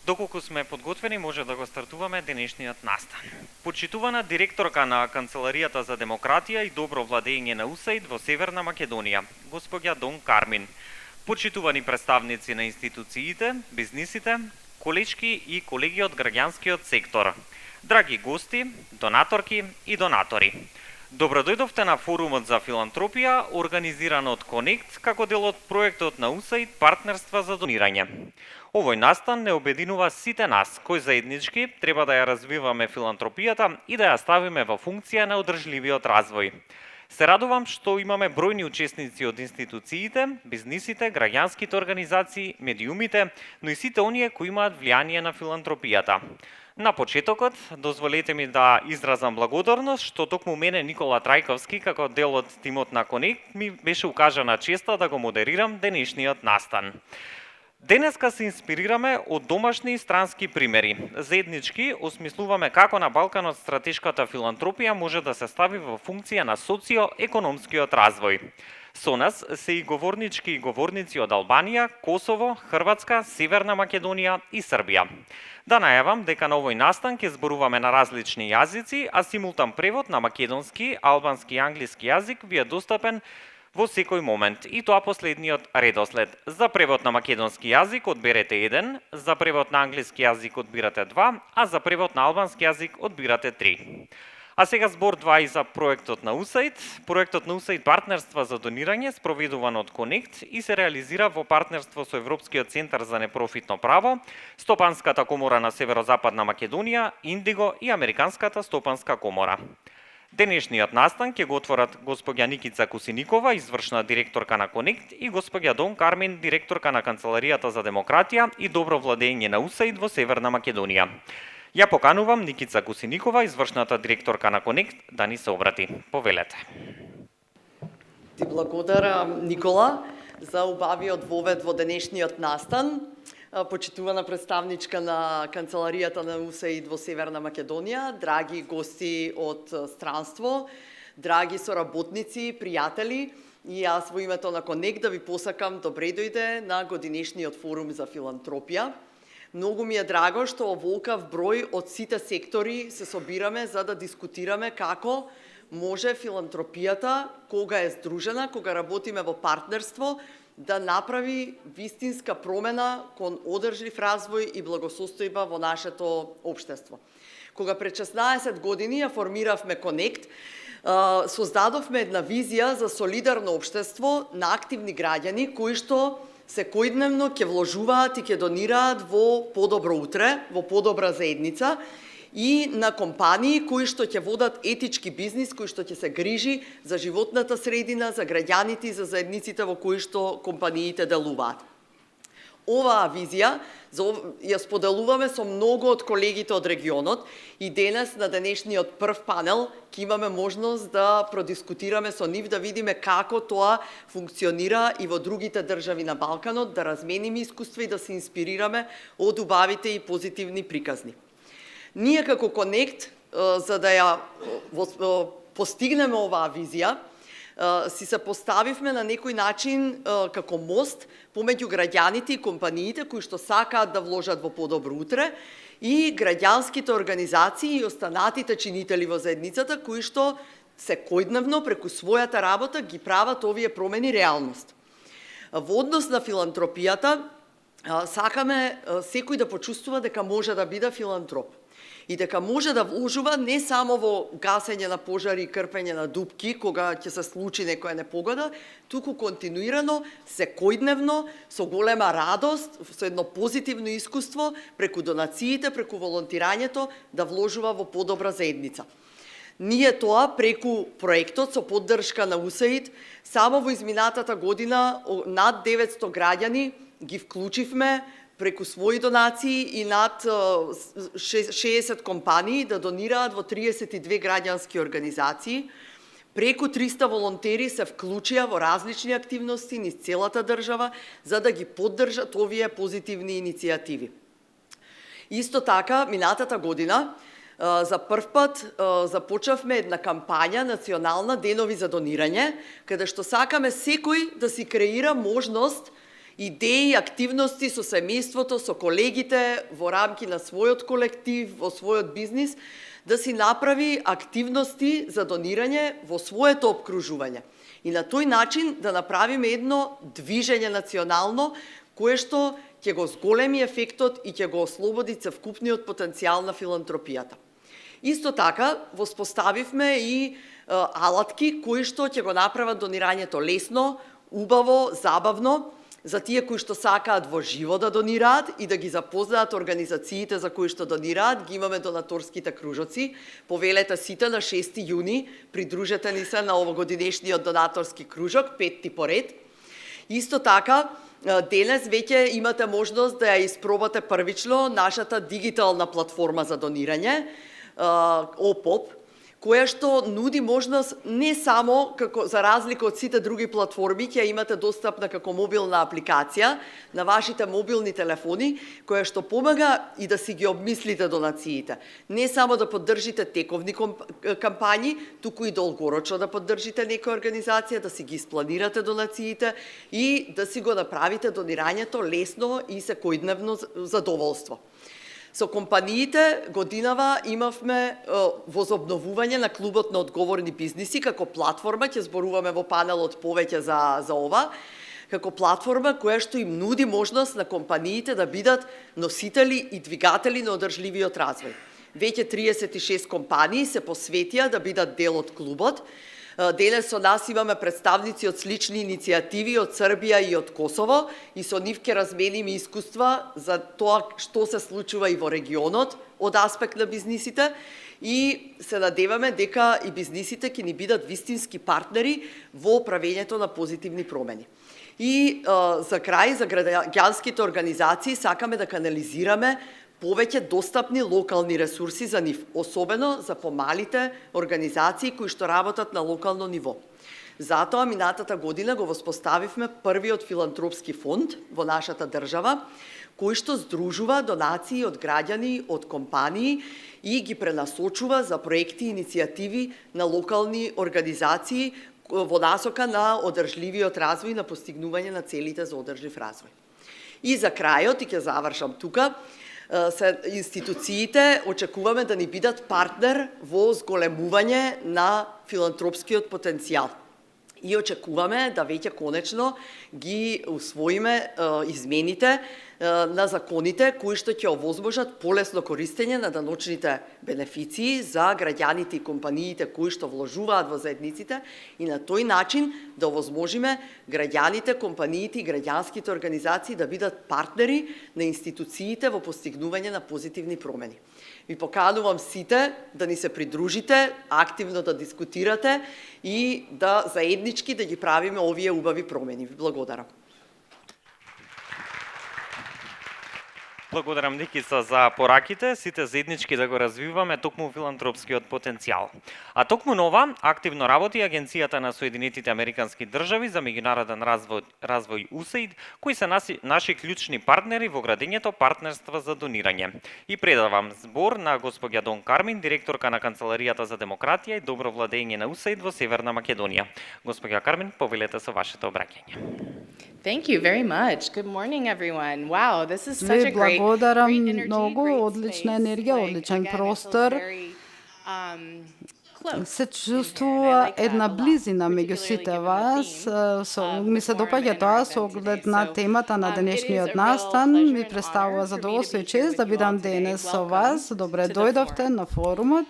Доколку сме подготвени, може да го стартуваме денешниот настан. Почитувана директорка на Канцеларијата за демократија и добро владење на УСАИД во Северна Македонија, госпоѓа Дон Кармин. Почитувани представници на институциите, бизнисите, колешки и колеги од граѓанскиот сектор. Драги гости, донаторки и донатори. Добро дојдовте на форумот за филантропија, организиран од Конект, како дел од проектот на УСАИД Партнерства за донирање. Овој настан не обединува сите нас, кои заеднички треба да ја развиваме филантропијата и да ја ставиме во функција на одржливиот развој. Се радувам што имаме бројни учесници од институциите, бизнисите, граѓанските организации, медиумите, но и сите оние кои имаат влијание на филантропијата. На почетокот, дозволете ми да изразам благодарност што токму мене Никола Трајковски, како дел од тимот на Конект, ми беше укажана честа да го модерирам денешниот настан. Денеска се инспирираме од домашни и странски примери. Заеднички осмислуваме како на Балканот стратешката филантропија може да се стави во функција на социо-економскиот развој. Со нас се и говорнички и говорници од Албанија, Косово, Хрватска, Северна Македонија и Србија. Да најавам дека на овој настан ќе зборуваме на различни јазици, а симултан превод на македонски, албански и англиски јазик ви е достапен во секој момент, и тоа последниот редослед. За превод на македонски јазик одберете 1, за превод на англиски јазик одбирате 2, а за превод на албански јазик одбирате 3. А сега збор 2 и за проектот на УСАИД. Проектот на УСАИД Партнерства за донирање спроведуван од Конект и се реализира во партнерство со Европскиот центар за непрофитно право, Стопанската комора на Северозападна Македонија, Индиго и Американската стопанска комора. Денешниот настан ќе го отворат госпоѓа Никица Кусиникова, извршна директорка на Конект, и госпоѓа Дон Кармин, директорка на Канцеларијата за демократија и добро владење на УСАИД во Северна Македонија. Ја поканувам Никица Кусиникова, извршната директорка на Конект, да ни се обрати. Повелете. Ти благодарам, Никола, за убавиот вовед во денешниот настан. Почитувана представничка на Канцеларијата на УСАИД во Северна Македонија, драги гости од странство, драги соработници, пријатели, и јас во името на Конект да ви посакам добре дојде на годинешниот форум за филантропија. Многу ми е драго што оволкав број од сите сектори се собираме за да дискутираме како може филантропијата, кога е здружена, кога работиме во партнерство, да направи вистинска промена кон одржлив развој и благосостојба во нашето општество. Кога пред 16 години ја формиравме Конект, создадовме една визија за солидарно општество на активни граѓани кои што секојдневно ќе вложуваат и ќе донираат во подобро утре, во подобра заедница, и на компании кои што ќе водат етички бизнис, кои што ќе се грижи за животната средина, за граѓаните и за заедниците во кои што компаниите делуваат. Оваа визија ја споделуваме со многу од колегите од регионот и денес на денешниот прв панел ќе имаме можност да продискутираме со нив, да видиме како тоа функционира и во другите држави на Балканот, да размениме искуства и да се инспирираме од убавите и позитивни приказни. Ние како Конект, за да ја постигнеме оваа визија, си се поставивме на некој начин како мост помеѓу граѓаните и компаниите кои што сакаат да вложат во подобро утре и граѓанските организации и останатите чинители во заедницата кои што секојдневно преку својата работа ги прават овие промени реалност. Во однос на филантропијата сакаме секој да почувствува дека може да биде филантроп и дека може да вложува не само во гасење на пожари и крпење на дупки кога ќе се случи некоја непогода, туку континуирано, секојдневно, со голема радост, со едно позитивно искуство, преку донациите, преку волонтирањето, да вложува во подобра заедница. Ние тоа преку проектот со поддршка на УСАИД, само во изминатата година над 900 граѓани ги вклучивме преку своји донации и над 60 компании да донираат во 32 граѓански организации. Преку 300 волонтери се вклучија во различни активности низ целата држава за да ги поддржат овие позитивни иницијативи. Исто така, минатата година за прв пат започнавме една кампања национална Денови за донирање, каде што сакаме секој да си креира можност идеи, активности со семејството, со колегите, во рамки на својот колектив, во својот бизнис, да си направи активности за донирање во своето обкружување. И на тој начин да направиме едно движење национално, кое што ќе го зголеми ефектот и ќе го ослободи цевкупниот потенцијал на филантропијата. Исто така, воспоставивме и алатки кои што ќе го направат донирањето лесно, убаво, забавно, за тие кои што сакаат во живо да донираат и да ги запознаат организациите за кои што донираат, ги имаме донаторските кружоци. Повелете сите на 6 јуни, придружете ни се на овогодинешниот донаторски кружок, 5ти поред. Исто така, денес веќе имате можност да ја испробате првично нашата дигитална платформа за донирање, ОПОП, која што нуди можност не само, како за разлика од сите други платформи, ќе имате достапна како мобилна апликација на вашите мобилни телефони, која што помага и да си ги обмислите донациите. Не само да поддржите тековни кампањи, туку и долгорочно да поддржите некоја организација, да си ги испланирате донациите и да си го направите донирањето лесно и секојдневно задоволство. Со компаниите годинава имавме возобновување на клубот на одговорни бизниси како платформа, ќе зборуваме во панелот повеќе за ова, како платформа која што им нуди можност на компаниите да бидат носители и двигатели на одржливиот развој. Веќе 36 компании се посветија да бидат дел од клубот. Денес со нас имаме представници од слични иницијативи од Србија и од Косово и со нив ќе размениме искуства за тоа што се случува и во регионот од аспект на бизнисите и се надеваме дека и бизнисите ќе ни бидат вистински партнери во правењето на позитивни промени. И за крај, за граѓанските организации сакаме да канализираме повеќе достапни локални ресурси за нив, особено за помалите организации кои што работат на локално ниво. Затоа минатата година го воспоставивме првиот филантропски фонд во нашата држава, кој што здружува донации од граѓани, од компании и ги пренасочува за проекти и иницијативи на локални организации во насока на одржливиот развој и на постигнување на целите за одржлив развој. И за крајот, и ќе завршам тука, институциите очекуваме да ни бидат партнер во зголемување на филантропскиот потенцијал. И очекуваме да веќе конечно ги усвоиме измените на законите кои што ќе овозможат полесно користење на даночните бенефиции за граѓаните и компаниите кои што вложуваат во заедниците и на тој начин да овозможиме граѓаните, компаниите и граѓанските организации да бидат партнери на институциите во постигнување на позитивни промени. Ви поканувам сите да ни се придружите, активно да дискутирате и да заеднички да ги правиме овие убави промени. Ви благодарам. Благодарам, Никица, за пораките, сите заеднички да го развиваме токму филантропскиот потенцијал. А токму нова, активно работи Агенцијата на Соединетите Американски држави за меѓународен развој USAID, кои се наши клучни партнери во градењето партнерства за донирање. И предавам збор на госпоѓа Дон Кармин, директорка на Канцеларијата за демократија и добро владење на USAID во Северна Македонија. Госпоѓа Кармин, повелете со вашето обраќање. Thank you very much. Good morning, everyone. Wow, this is such a great благодарам energy, многу, great одлична space. енергија, Like, одличен again, it feels простор. very, close Се in here, and I чувствува like that една a lot, близина меѓу particularly сите given the вас. theme Ми of се the forum допаѓа and тоа our со event оглед today. на So, темата на it is денешниот a real настан. pleasure Ми and представува honor for me to задоволство и be here чест with да you бидам all today. денес со Welcome вас. Добре to the дојдовте forum. на форумот.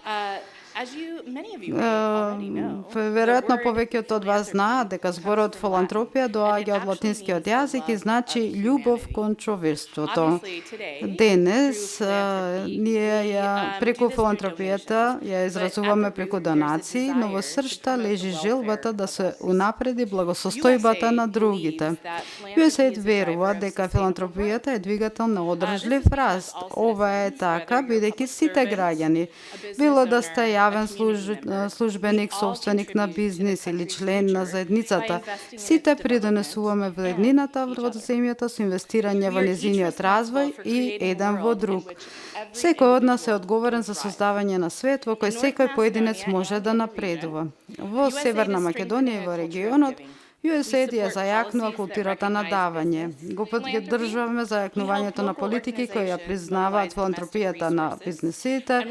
As many of you may already know, Веројатно the word повеќе од вас знаат дека зборот comes from филантропија Latin, доаѓа and од it латинскиот actually means the јазик и love значи of љубов humanity. кон човештвото. Obviously, today, Денес through philanthropy, ние we, ја do преку this through филантропијата donations, ја but изразуваме at the преку root, there's a донации, но во desire to сршта promote the лежи welfare желбата да of се others. унапреди благосостојбата на другите. believes that philanthropy USAID is a верува driver of дека sustainable филантропијата е двигател на одржлив This is раст. because all Ова е citizens, така whether you're a бидејќи public сите servant, граѓани, a business било да owner, сте a јавен community member, службеник, we all собственик на contribute to the бизнис или country's член на future заедницата, by investing in сите its придонесуваме во development еднината and во each other. земјата со инвестирање во We are each незиниот развој responsible for и creating a еден во world in друг. which every Секој од нас е individual одговорен can за thrive. создавање на свет во кој In North секој поединец Macedonia може and да in the напредува. region, Во USAID Северна is Македонија и strengthening во a culture of регионот, giving. USAID ја зајакнува културата на давање. Го поддржуваме зајакнувањето на политики кои ја признаваат филантропијата на бизнисите,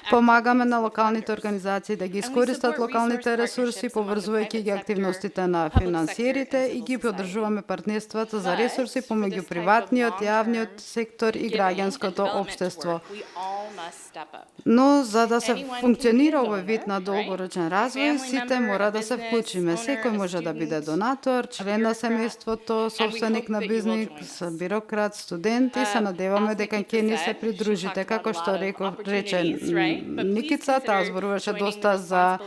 помагаме на локалните организации да ги искористат локалните ресурси, поврзувајќи ги активностите на финансиерите и ги поддржуваме партнерствата за ресурси помеѓу приватниот, јавниот сектор и граѓанското општество. Но за да се функционира овој вид на долгорочен развој, сите мора да се вклучиме. Секој може да биде донатор, член на семејството, собственик на бизнис, бюрократ, студент и се надеваме дека ќе ни се придружите. Како што рече Никица, таа зборуваше доста за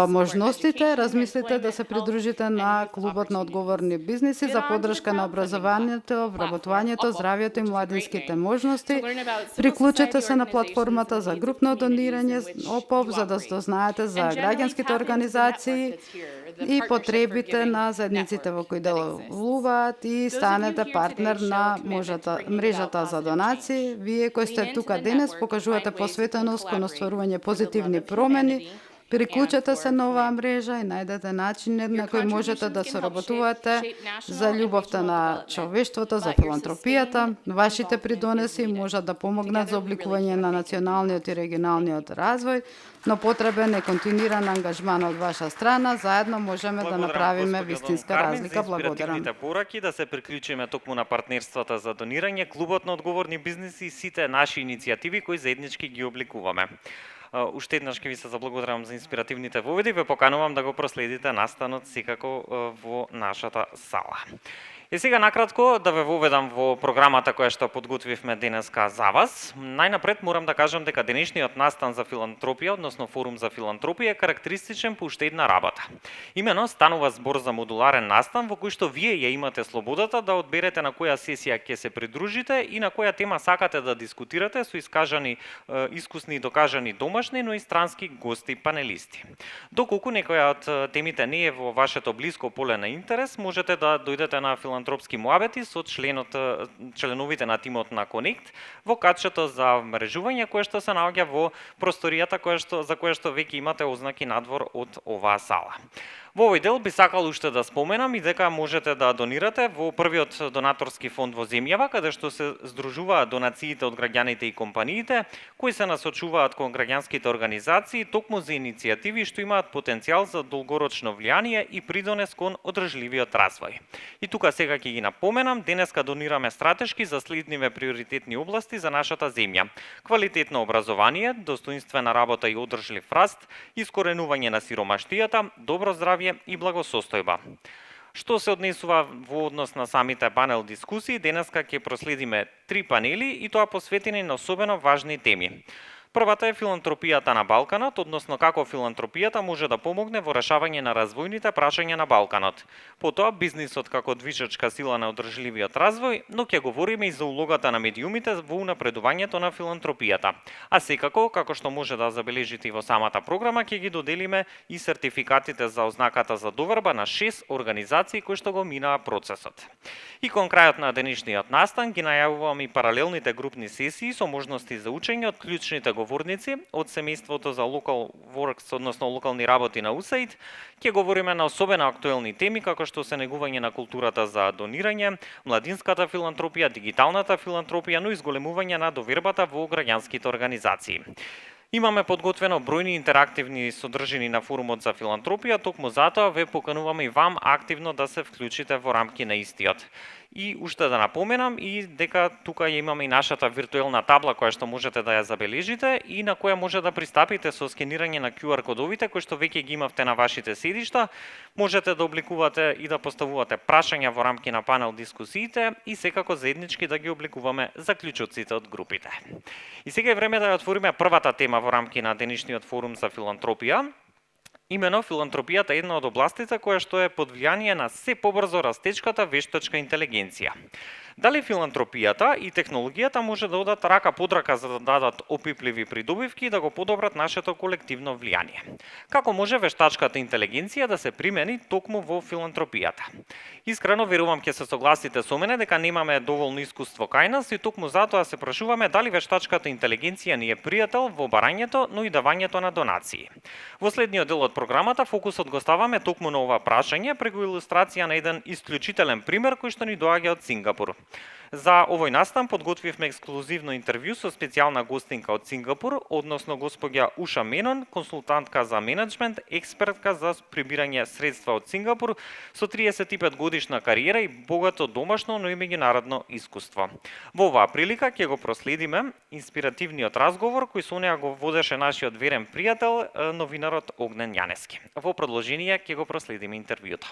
можностите. Размислите да се придружите на клубот на одговорни бизниси за поддршка на образованието, вработувањето, здравјето и младинските можности. Приклучете се на платформата за групно донирање ОПОВ за да дознаете за граѓанските организации и потребите на заедниците во кои делуваат и станете партнер на мрежата за донации. Вие кои сте тука денес покажувате посветеност кон остварување позитивни промени. Приклучете се на оваа мрежа и најдете начини на кои можете да соработувате за љубовта на човештвото, за филантропијата. Вашите придонеси можат да помогнат за обликување на националниот и регионалниот развој, но потребен е континуиран ангажман од ваша страна. Заедно можеме да направиме вистинска разлика. Благодарам. Пораки да се приклучиме токму на партнерствата за донирање, клубот на одговорни бизниси и сите наши иницијативи кои заеднички ги обликуваме. Уште еднаш ќе ви се заблагодарам за инспиративните воведи, ве поканувам да го проследите настанот секако во нашата сала. И сега накратко да ве воведам во програмата која што подготвивме денеска за вас. Најнапред морам да кажам дека денешниот настан за филантропија, односно форум за филантропија, е карактеристичен по уште една работа. Имено станува збор за модуларен настан во кој што вие ја имате слободата да одберете на која сесија ќе се придружите и на која тема сакате да дискутирате со искажани искусни и докажани домашни, но и странски гости панелисти. Доколку некоја од темите не е во вашето блиско поле на интерес, можете да дојдете на филантропски муабети со членовите на тимот на Connect во катчето за мрежување кое што се наоѓа во просторијата за кое што веќе имате ознаки надвор од оваа сала. Во овој дел би сакал уште да споменам и дека можете да донирате во првиот донаторски фонд во земјава, каде што се здружуваат донациите од граѓаните и компаниите, кои се насочуваат кон граѓанските организации, токму за иницијативи што имаат потенцијал за долгорочно влијание и придонес кон одржливиот развој. И тука сега ќе ги напоменам, денеска донираме стратешки за следниве приоритетни области за нашата земја: квалитетно образование, достоинствена работа и одржлив раст, искоренување на сиромаштијата, добро здравје и благосостојба. Што се однесува во однос на самите панел дискусии, денеска ќе проследиме 3 панели и тоа посветени на особено важни теми. Првата е филантропијата на Балканот, односно како филантропијата може да помогне во решавање на развојните прашања на Балканот. Потоа бизнисот како движечка сила на одржливиот развој, но ќе говориме и за улогата на медиумите во унапредувањето на филантропијата. А секако, како што може да забележите и во самата програма, ќе ги доделиме и сертификатите за ознаката за доверба на 6 организации кои што го минаа процесот. И кон крајот на денешниот настан ги најавувам и паралелните групни сесии со можности за учење од клучните говорници од семејството за Local Works, односно локални работи на USAID. Ќе говориме на особено актуелни теми како што се негување на културата за донирање, младинската филантропија, дигиталната филантропија, но и зголемување на довербата во граѓанските организации. Имаме подготвено бројни интерактивни содржини на форумот за филантропија, токму затоа ве покануваме и вам активно да се вклучите во рамки на истиот. И уште да напоменам и дека тука ја имаме и нашата виртуелна табла која што можете да ја забележите и на која може да пристапите со скенирање на QR кодовите кои што веќе ги имавте на вашите седишта. Можете да обликувате и да поставувате прашања во рамки на панел дискусиите и секако заеднички да ги обликуваме заклучоците од групите. И сега е време да ја отвориме првата тема во рамки на денешниот форум за филантропија. Имено филантропијата е една од областите која што е под влијание на се побрзо растечката вештачка интелигенција. Дали филантропијата и технологијата може да одат рака под рака за да дадат опипливи придобивки и да го подобрат нашето колективно влијание? Како може вештачката интелигенција да се примени токму во филантропијата? Искрено верувам ќе се согласите со мене дека немаме доволно искуство кај нас и токму затоа се прашуваме дали вештачката интелигенција ни е пријател во барањето, но и давањето на донации. Во следниот дел од програмата фокусот го ставаме токму на ова прашање преку илустрација на еден исклучителен пример кој што ни доаѓа од Сингапур. За овој настан подготвивме ексклузивно интервју со специјална гостинка од Сингапур, односно госпоѓа Уша Менон, консултантка за менеджмент, експертка за прибирање средства од Сингапур, со 35 годишна кариера и богато домашно, но и меѓународно искуство. Во оваа прилика ќе го проследиме инспиративниот разговор кој со неа го водеше нашиот верен пријател, новинарот Огнен Јанески. Во продолжение ќе го проследиме интервјуто.